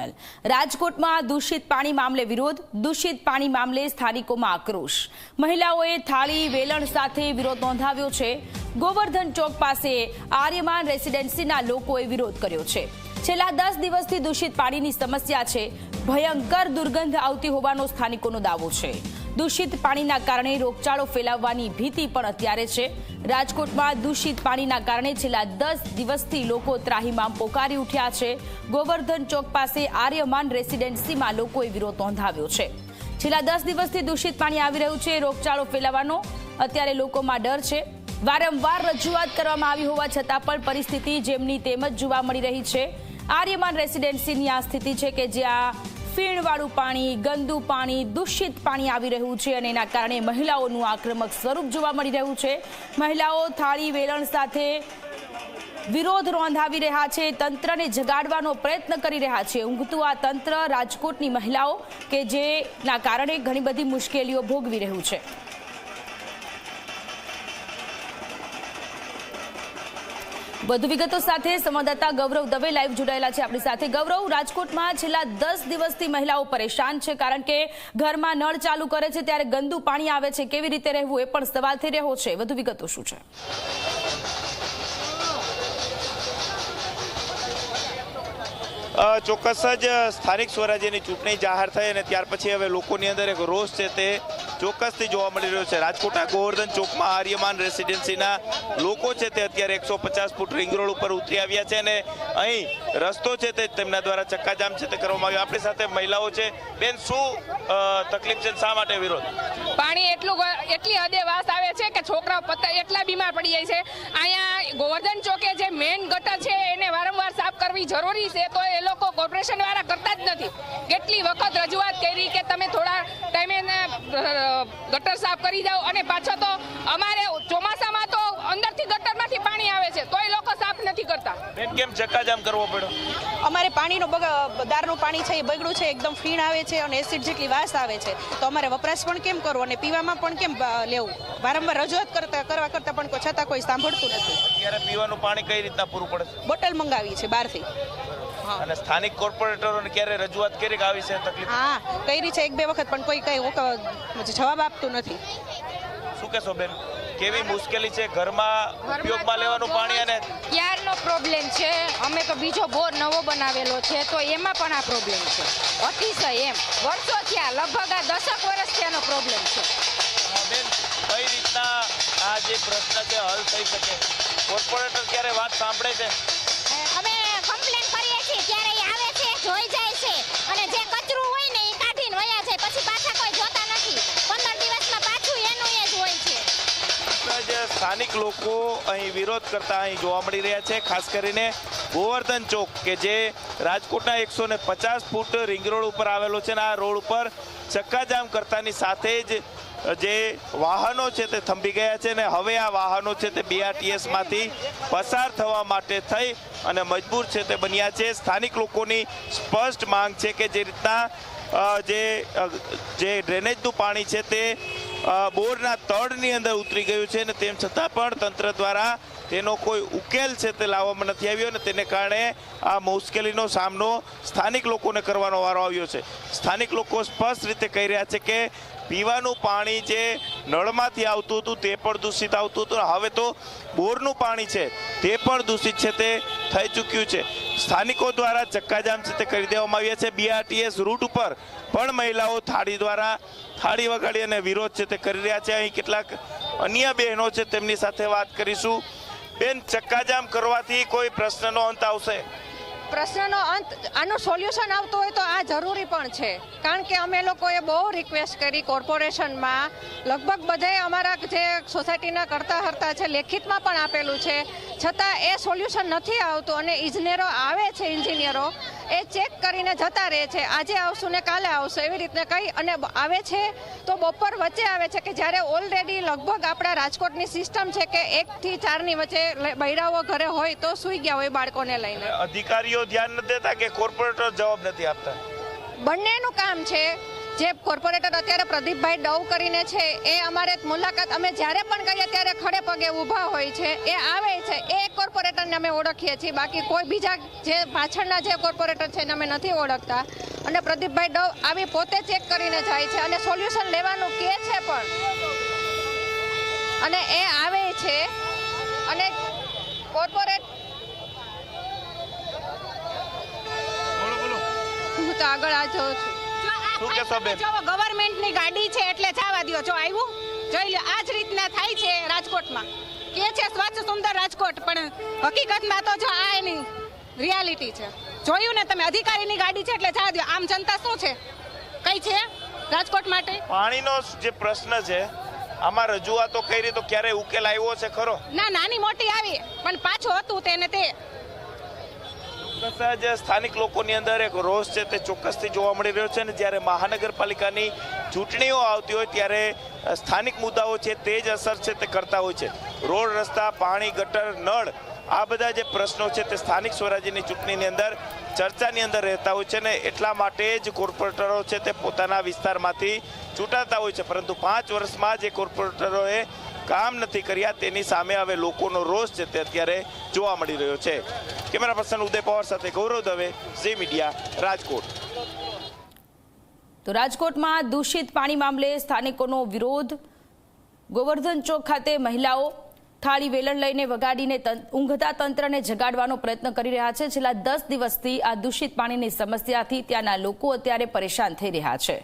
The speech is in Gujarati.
સેન્સેશનલ। રાજકોટમાં દૂષિત પાણી મામલે વિરોધ, દૂષિત પાણી મામલે સ્થાનિકોમાં આક્રોશ। મહિલાઓએ થાળી વેલણ સાથે વિરોધ નોંધાવ્યો છે। ગોવર્ધન ચોક પાસે આર્યમાન રેસિડેન્સીના લોકોએ વિરોધ કર્યો છે। છેલ્લા 10 દિવસથી દૂષિત પાણીની સમસ્યા છે। ભયંકર દુર્ગંધ આવતી હોવાનો સ્થાનિકોનો દાવો છે। દૂષિત પાણીના કારણે રોગચાળો ફેલાવવાની ભીતિ પણ અત્યારે છે। રાજકોટમાં દૂષિત પાણીના કારણે છેલ્લા 10 દિવસથી લોકો ત્રાહિમામ પોકારી ઉઠ્યા છે। ગોવર્ધન ચોક પાસે આર્યમાન રેસિડેન્સીમાં લોકોએ વિરોધ નોંધાવ્યો છે। છેલ્લા 10 દિવસથી દૂષિત પાણી આવી રહ્યું છે। રોગચાળો ફેલાવાનો અત્યારે લોકોમાં ડર છે। વારંવાર રજૂઆત કરવામાં આવી હોવા છતાં પણ પરિસ્થિતિ જેમની તેમ જ જોવા મળી રહી છે। આર્યમાન રેસિડેન્સીની આ સ્થિતિ છે કે જ્યાં ફીણવાળું પાણી, ગંદુ પાણી, દૂષિત પાણી આવી રહ્યું છે અને એના કારણે મહિલાઓનું આક્રમક સ્વરૂપ જોવા મળી રહ્યું છે। મહિલાઓ થાળી વેલણ સાથે વિરોધ નોંધાવી રહ્યા છે। તંત્રને જગાડવાનો પ્રયત્ન કરી રહ્યા છે। ઊંઘતું આ તંત્ર રાજકોટની મહિલાઓ કે જેના કારણે ઘણી બધી મુશ્કેલીઓ ભોગવી રહ્યું છે। વધુ વિગતો સાથે સંવાદદાતા ગૌરવ દવે લાઈવ જોડાયેલા છે આપણી સાથે। ગૌરવ, રાજકોટમાં છેલ્લા 10 દિવસથી મહિલાઓ પરેશાન છે કારણ કે ઘરમાં નળ ચાલુ કરે છે ત્યારે ગંદુ પાણી આવે છે। કેવી રીતે રહેવું એ પણ સવાલ થઈ રહ્યો છે। વધુ વિગતો શું છે? ચોક્કસ જ સ્થાનિક સ્વરાજ્યની ચૂંટણી જાહેર થઈ અને ત્યાર પછી હવે લોકોની અંદર એક રોષ છે તે ચોક્કસથી જોવા મળી રહ્યો છે। રાજકોટના ગોવર્ધન ચોકમાં આર્યમાન રેસિડેન્સીના લોકો છે તે અત્યારે 150 ફૂટ રિંગ રોડ ઉપર ઉતરી આવ્યા છે અને અહીં રસ્તો છે તે તેમના દ્વારા ચક્કાજામ છે તે કરવામાં આવ્યો। આપણી સાથે મહિલાઓ છે। બેન, શું તકલીફ છે, શા માટે વિરોધ? પાણી એટલી હદે વાસ આવે છે કે છોકરાઓ એટલા બીમાર પડી જાય છે। અહીંયા ગોવર્ધન ચોકે જે મેઇન ગટર છે એને વારંવાર સાફ કરવી જરૂરી છે, તો એ લોકો કોર્પોરેશન વાળા કરતા જ નથી। કેટલી વખત રજૂઆત કરી કે તમે થોડા ટાઈમે ગટર સાફ કરી જાઓ અને પાછો તો અમારે ચોમાસામાં તો અંદરથી ગટરમાંથી પાણી આવે છે તો એ લોકો સાફ નથી કરતા। બેન, કેમ ચક્કાજામ કરવો પડ્યો? અમારે પાણીનો દારનું પાણી છે એ બગડ્યું છે, એકદમ ફીણ આવે છે અને એસિડ જેટલી વાસ આવે છે, તો અમારે વપરાશ પણ કેમ કરવો અને પીવામાં પણ કેમ લેવું? વારંવાર રજૂઆત કરવા કરતા પણ છતાં કોઈ સાંભળતું નથી। અત્યારે પીવાનું પાણી કઈ રીતના પૂરું પડે છે? બોટલ મંગાવી છે બહારથી। અને સ્થાનિક કોર્પોરેટરોને ક્યારે રજૂઆત કરી કે આવી છે તકલીફ? હા, કરી છે 1-2 વખત, પણ કોઈ કઈ જવાબ આપતું નથી। શું કહેશો બેન, કેવી મુશ્કેલી છે ઘરમાં ઉપયોગમાં લેવાનું પાણી? અને ક્યારનો પ્રોબ્લેમ છે, અમે તો બીજો બોર નવો બનાવેલો છે તો એમાં પણ આ પ્રોબ્લેમ છે અતિશય, એમ વર્ષો થયા, લગભગ આ 10 વર્ષથી આનો પ્રોબ્લેમ છે। બેન, કઈ રીતના આ જે પ્રશ્ન છે હલ થઈ શકે? કોર્પોરેટર ક્યારે વાત સાંભળે છે? અમે કમ્પ્લેન કરીએ છીએ ત્યારે એ આવે છે, જોઈ જાય છે અને જે કચરું હોય ને એ કાઢીને વયા જાય, પછી પાછા કોઈ જોતા નથી। 15 દિવસમાં પાછું એનું એ જ હોય છે। સ્થાનિક લોકો અહીં વિરોધ કરતા અહીં જોવા મળી રહ્યા છે। ખાસ કરીને ગોવર્ધન ચોક કે જે રાજકોટના 150 ફૂટ રિંગ રોડ ઉપર આવેલો છે અને આ રોડ ઉપર ચક્કાજામ કરતાની સાથે જ જે વાહનો છે તે થંભી ગયા છે અને હવે આ વાહનો છે તે BRTS માંથી પસાર થવા માટે થઈ અને મજબૂર છે તે બન્યા છે। સ્થાનિક લોકોની સ્પષ્ટ માંગ છે કે જે રીતના જે ડ્રેનેજનું પાણી છે તે બોરના તળની અંદર ઉતરી ગયું છે અને તેમ છતાં પણ તંત્ર દ્વારા તેનો કોઈ ઉકેલ છે તે લાવવામાં નથી આવ્યો અને તેને કારણે આ મુશ્કેલીનો સામનો સ્થાનિક લોકોને કરવાનો વારો આવ્યો છે। સ્થાનિક લોકો સ્પષ્ટ રીતે કહી રહ્યા છે કે પીવાનું પાણી જે નળમાંથી આવતું હતું તે પણ દૂષિત આવતું હતું, હવે તો બોરનું પાણી છે તે પણ દૂષિત છે તે થઈ ચૂક્યું છે। સ્થાનિકો દ્વારા ચક્કાજામ છે તે કરી દેવામાં આવ્યા છે। BRTS રૂટ ઉપર પણ મહિલાઓ થાળી વગાડી અને વિરોધ છે તે કરી રહ્યા છે। અહીં કેટલાક અન્ય બહેનો છે તેમની સાથે વાત કરીશું। બેન, ચક્કાજામ કરવાથી કોઈ પ્રશ્નનો અંત આવશે? પ્રશ્નનો અંત, આનું સોલ્યુશન આવતું હોય તો આ જરૂરી પણ છે, કારણ કે અમે લોકોએ બહુ રિક્વેસ્ટ કરી કોર્પોરેશનમાં, લગભગ બધાએ અમારા જે સોસાયટીના કરતા હરતા છે લેખિતમાં પણ આપેલું છે, છતાં એ સોલ્યુશન નથી આવતું અને ઇજનેરો આવે છે, એન્જિનિયરો એ ચેક કરીને જતા રહે છે, આજે આવશું ને કાલે આવશું એવી રીતના કહી અને આવે છે તો બપોર વચ્ચે આવે છે કે જ્યારે ઓલરેડી લગભગ આપણા રાજકોટની સિસ્ટમ છે કે 1 થી 4ની વચ્ચે બૈરાઓ ઘરે હોય તો સૂઈ ગયા હોય બાળકોને લઈને। અધિકારીઓ ધ્યાન નથી દેતા કે કોર્પોરેટર જવાબ નથી આપતા? બંનેનું કામ છે। જે કોર્પોરેટર અત્યારે પ્રદીપભાઈ ડવ કરીને છે એ અમારે મુલાકાત અમે જ્યારે પણ કરીએ ત્યારે ખડે પગે ઊભા હોય છે, એ આવે છે, એ કોર્પોરેટરને અમે ઓળખીએ છીએ, બાકી કોઈ બીજા જે પાછળના જે કોર્પોરેટર છે એને અમે નથી ઓળખતા. અને પ્રદીપભાઈ ડવ આવી પોતે ચેક કરીને જાય છે અને સોલ્યુશન લેવાનું કહે છે પણ, અને એ આવે છે અને કોર્પોરેટ હું તો આગળ આ જાઉં છું. શું કહેશો બેન? ગવર્મેન્ટની ગાડી છે એટલે જવા દો. જો આવ્યું જોઈ લો, આ જ રીતના થાય છે રાજકોટમાં. કે છે સ્વચ્છ સુંદર રાજકોટ, પણ હકીકતમાં તો જો આ એની રિયાલિટી છે. જોયું ને તમે, અધિકારીની ગાડી છે એટલે જવા દો. આમ જનતા શું છે, કઈ છે રાજકોટ માટે? પાણીનો જે પ્રશ્ન છે આમાં રજૂઆતો કરી તો ક્યારે ઉકેલ આવ્યો છે ખરો? ના, નાની મોટી આવી પણ પાછું હતું તેને તે. જે સ્થાનિક લોકોની અંદર એક રોષ છે તે ચોક્કસથી જોવા મળી રહ્યો છે. અને જ્યારે મહાનગરપાલિકાની ચૂંટણીઓ આવતી હોય ત્યારે સ્થાનિક મુદ્દાઓ છે તે જ અસર છે તે કરતા હોય છે. રોડ, રસ્તા, પાણી, ગટર, નળ, આ બધા જે પ્રશ્નો છે તે સ્થાનિક સ્વરાજ્યની ચૂંટણીની અંદર ચર્ચાની અંદર રહેતા હોય છે ને એટલા માટે જ કોર્પોરેટરો છે તે પોતાના વિસ્તારમાંથી ચૂંટાતા હોય છે. પરંતુ 5 વર્ષમાં જે કોર્પોરેટરોએ કામ નથી કર્યા તેની સામે હવે લોકોનો રોષ છે તે અત્યારે જોવા મળી રહ્યો છે. કેમેરા પર્સન ઉદય પવાર સાથે ગૌરવ દવે, ઝી મીડિયા, રાજકોટ. તો રાજકોટમાં દૂષિત પાણી મામલે સ્થાનિકોનો વિરોધ. ગોવર્ધન ચોક ખાતે મહિલાઓ થાળી વેલણ લઈને વગાડીને ઊંઘતા તંત્રને જગાડવાનો પ્રયત્ન કરી રહ્યા છે. છેલ્લા 10 દિવસથી આ દૂષિત પાણીની સમસ્યાથી ત્યાંના લોકો અત્યારે પરેશાન થઈ રહ્યા છે.